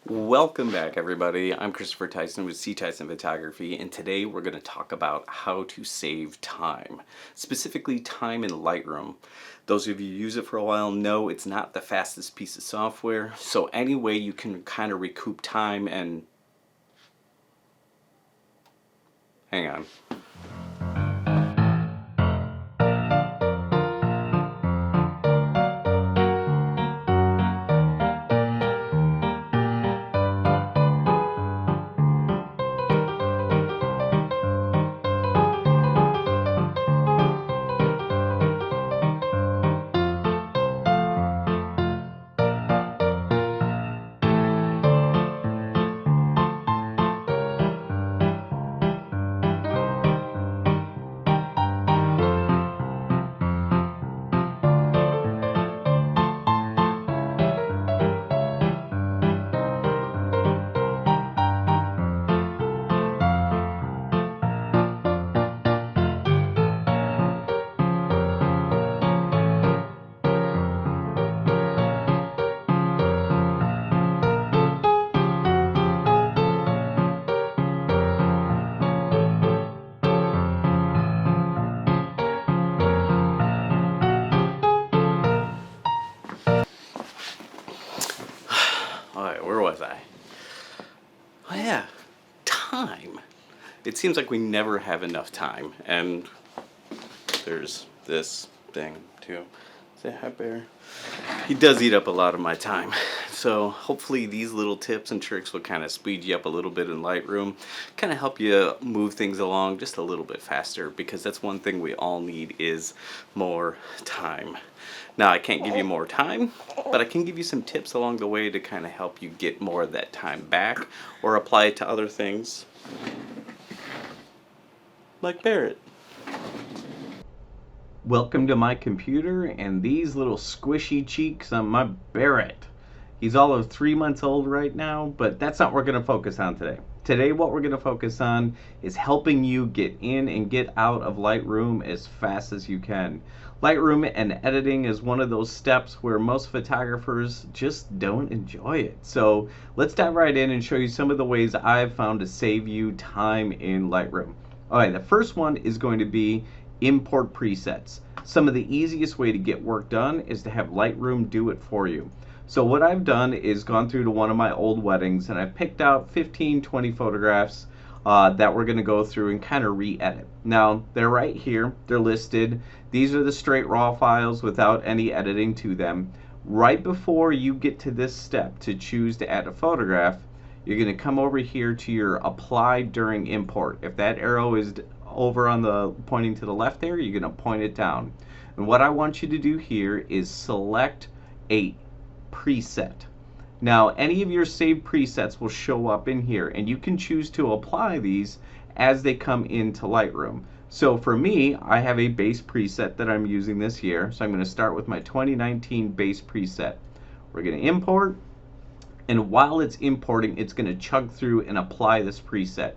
Welcome back, everybody. I'm Christopher Tyson with C. Tyson Photography, and today we're going to talk about how to save time, specifically time in Lightroom. Those of you who use it for a while know it's not the fastest piece of software, so any way you can kind of recoup time and... Hang on. Alright, where was I? Oh yeah, time. It seems like we never have enough time, and there's this thing too. Say hi, Bear. He does eat up a lot of my time. So hopefully these little tips and tricks will kind of speed you up a little bit in Lightroom, kind of help you move things along just a little bit faster, because that's one thing we all need is more time. Now, I can't give you more time, but I can give you some tips along the way to kind of help you get more of that time back or apply it to other things like Barrett. Welcome to my computer and these little squishy cheeks on my Barrett. He's all of 3 months old right now, but that's not what we're going to focus on today. Today what we're going to focus on is helping you get in and get out of Lightroom as fast as you can. Lightroom and editing is one of those steps where most photographers just don't enjoy it. So let's dive right in and show you some of the ways I've found to save you time in Lightroom. Alright, the first one is going to be import presets. Some of the easiest way to get work done is to have Lightroom do it for you. So what I've done is gone through to one of my old weddings and I've picked out 15-20 photographs that we're going to go through and kind of re-edit. Now they're right here, they're listed. These are the straight raw files without any editing to them. Right before you get to this step to choose to add a photograph, you're going to come over here to your apply during import. If that arrow is over on the pointing to the left there, you're going to point it down. And what I want you to do here is select a preset. Now any of your saved presets will show up in here and you can choose to apply these as they come into Lightroom. So for me, I have a base preset that I'm using this year, so I'm going to start with my 2019 base preset. We're going to import, and while it's importing, it's going to chug through and apply this preset.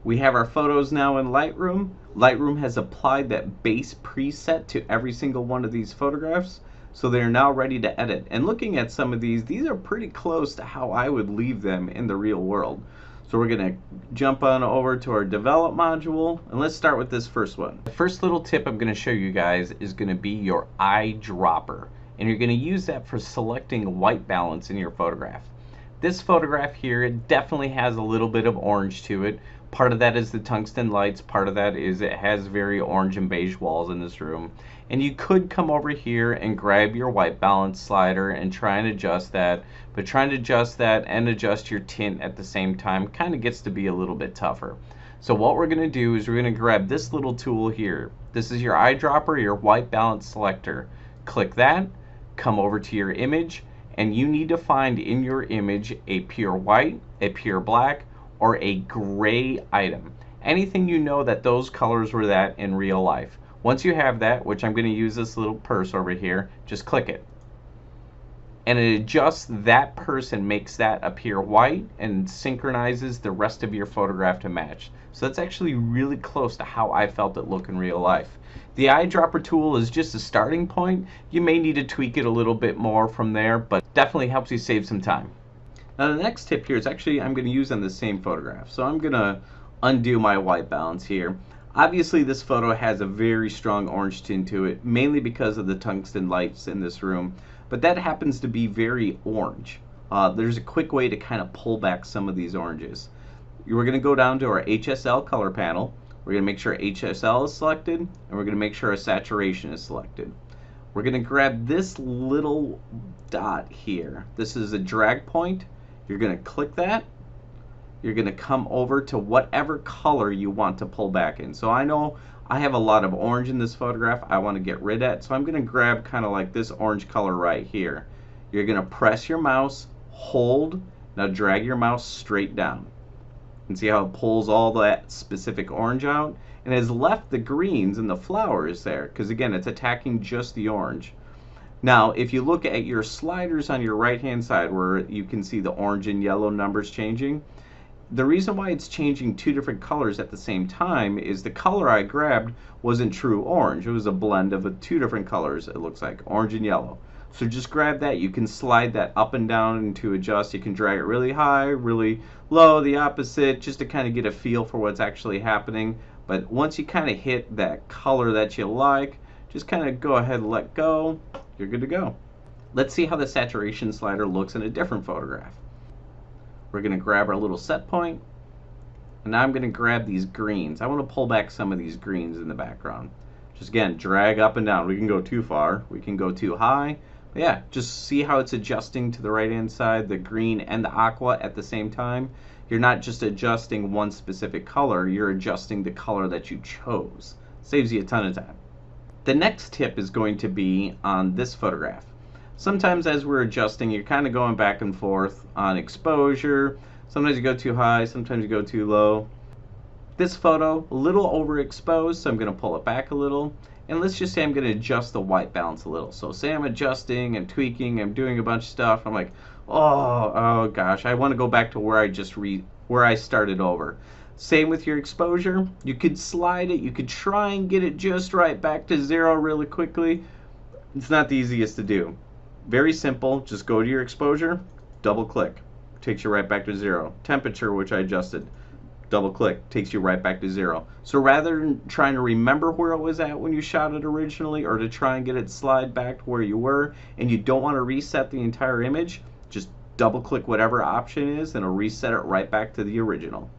We have our photos now in Lightroom. Lightroom has applied that base preset to every single one of these photographs, so they're now ready to edit. And looking at some of these are pretty close to how I would leave them in the real world. So we're going to jump on over to our develop module, and let's start with this first one. The first little tip I'm going to show you guys is going to be your eyedropper, and you're going to use that for selecting white balance in your photograph. This photograph here, it definitely has a little bit of orange to it. Part of that is the tungsten lights, part of that is it has very orange and beige walls in this room. And you could come over here and grab your white balance slider and try and adjust that, but trying to adjust that and adjust your tint at the same time kind of gets to be a little bit tougher. So what we're going to do is we're going to grab this little tool here. This is your eyedropper, your white balance selector. Click that, come over to your image, and you need to find in your image a pure white, a pure black, or a gray item. Anything you know that those colors were that in real life. Once you have that, which I'm going to use this little purse over here, just click it. And it adjusts that person, makes that appear white, and synchronizes the rest of your photograph to match. So that's actually really close to how I felt it look in real life. The eyedropper tool is just a starting point. You may need to tweak it a little bit more from there, but definitely helps you save some time. Now the next tip here is actually I'm going to use on the same photograph. So I'm going to undo my white balance here. Obviously this photo has a very strong orange tint to it, mainly because of the tungsten lights in this room, but that happens to be very orange. There's a quick way to kind of pull back some of these oranges. We're going to go down to our HSL color panel. We're going to make sure HSL is selected, and we're going to make sure our saturation is selected. We're going to grab this little dot here. This is a drag point. You're going to click that. You're going to come over to whatever color you want to pull back in. So I know I have a lot of orange in this photograph I want to get rid of, so I'm going to grab kind of like this orange color right here. You're going to press your mouse, hold, now drag your mouse straight down. And see how it pulls all that specific orange out? And has left the greens and the flowers there, because again, it's attacking just the orange. Now, if you look at your sliders on your right-hand side where you can see the orange and yellow numbers changing, the reason why it's changing two different colors at the same time is the color I grabbed wasn't true orange. It was a blend of two different colors, it looks like, orange and yellow. So just grab that. You can slide that up and down and to adjust. You can drag it really high, really low, the opposite, just to kind of get a feel for what's actually happening. But once you kind of hit that color that you like, just kind of go ahead and let go. You're good to go. Let's see how the saturation slider looks in a different photograph. We're going to grab our little set point, and now I'm going to grab these greens. I want to pull back some of these greens in the background. Just again, drag up and down. We can go too far, we can go too high. But yeah, just see how it's adjusting to the right hand side, the green and the aqua at the same time. You're not just adjusting one specific color, you're adjusting the color that you chose. Saves you a ton of time. The next tip is going to be on this photograph. Sometimes as we're adjusting, you're kind of going back and forth on exposure. Sometimes you go too high, sometimes you go too low. This photo, a little overexposed, so I'm going to pull it back a little. And let's just say I'm going to adjust the white balance a little. So say I'm adjusting, I'm tweaking, I'm doing a bunch of stuff. I'm like, oh gosh, I want to go back to where I started over. Same with your exposure. You could slide it, you could try and get it just right back to 0 really quickly. It's not the easiest to do. Very simple, just go to your exposure, double click, takes you right back to 0. Temperature, which I adjusted, double click, takes you right back to 0. So rather than trying to remember where it was at when you shot it originally, or to try and get it slide back to where you were, and you don't want to reset the entire image, just double click whatever option is and it'll reset it right back to the original.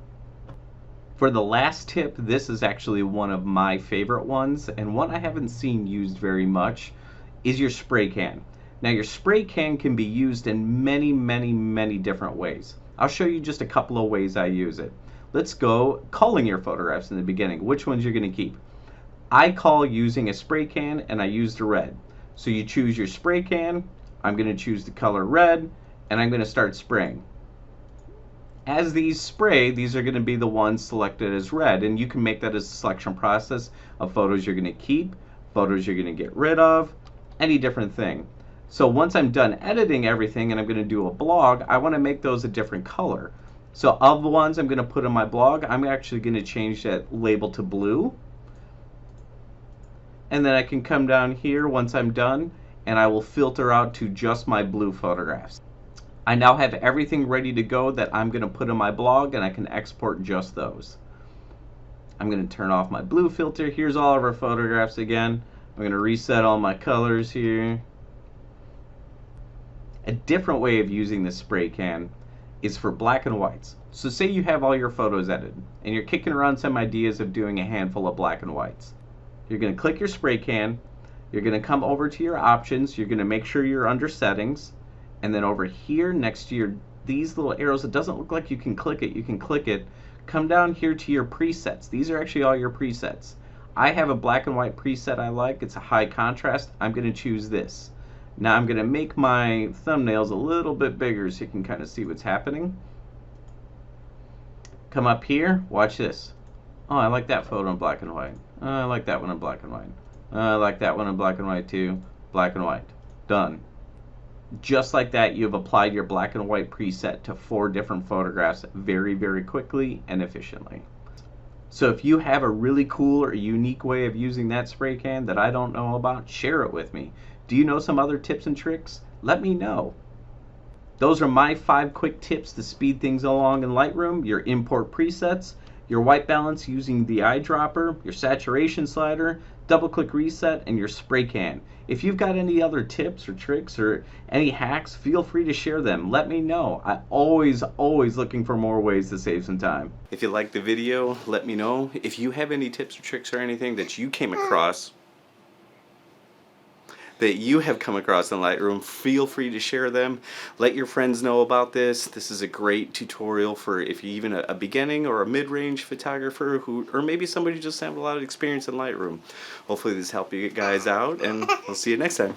For the last tip, this is actually one of my favorite ones, and one I haven't seen used very much, is your spray can. Now your spray can can be used in many different ways. I'll show you just a couple of ways I use it. Let's go culling your photographs in the beginning. Which ones you're going to keep? I cull using a spray can, and I use the red. So you choose your spray can, I'm going to choose the color red, and I'm going to start spraying. As these spray, these are going to be the ones selected as red, and you can make that as a selection process of photos you're going to keep, photos you're going to get rid of, any different thing. So once I'm done editing everything and I'm going to do a blog, I want to make those a different color. So of the ones I'm going to put in my blog, I'm actually going to change that label to blue. And then I can come down here once I'm done, and I will filter out to just my blue photographs. I now have everything ready to go that I'm going to put in my blog, and I can export just those. I'm going to turn off my blue filter. Here's all of our photographs again. I'm going to reset all my colors here. A different way of using this spray can is for black and whites. So say you have all your photos edited and you're kicking around some ideas of doing a handful of black and whites. You're going to click your spray can, you're going to come over to your options, you're going to make sure you're under settings, and then over here next to these little arrows, it doesn't look like you can click it, come down here to your presets. These are actually all your presets. I have a black and white preset I like, it's a high contrast, I'm going to choose this. Now I'm going to make my thumbnails a little bit bigger so you can kind of see what's happening. Come up here, watch this. Oh, I like that photo in black and white. Oh, I like that one in black and white. Oh, I like that one in black and white too. Black and white. Done. Just like that, you've applied your black and white preset to 4 different photographs very quickly and efficiently. So if you have a really cool or unique way of using that spray can that I don't know about, share it with me. Do you know some other tips and tricks? Let me know. Those are my 5 quick tips to speed things along in Lightroom: your import presets, your white balance using the eyedropper, your saturation slider, double click reset, and your spray can. If you've got any other tips or tricks or any hacks, feel free to share them. Let me know. I'm always looking for more ways to save some time. If you liked the video, let me know. If you have any tips or tricks or anything that you came across have come across in Lightroom, feel free to share them. Let your friends know about this. This is a great tutorial for if you're even a beginning or a mid-range photographer or maybe somebody who just have a lot of experience in Lightroom. Hopefully this helped you guys out, and we'll see you next time.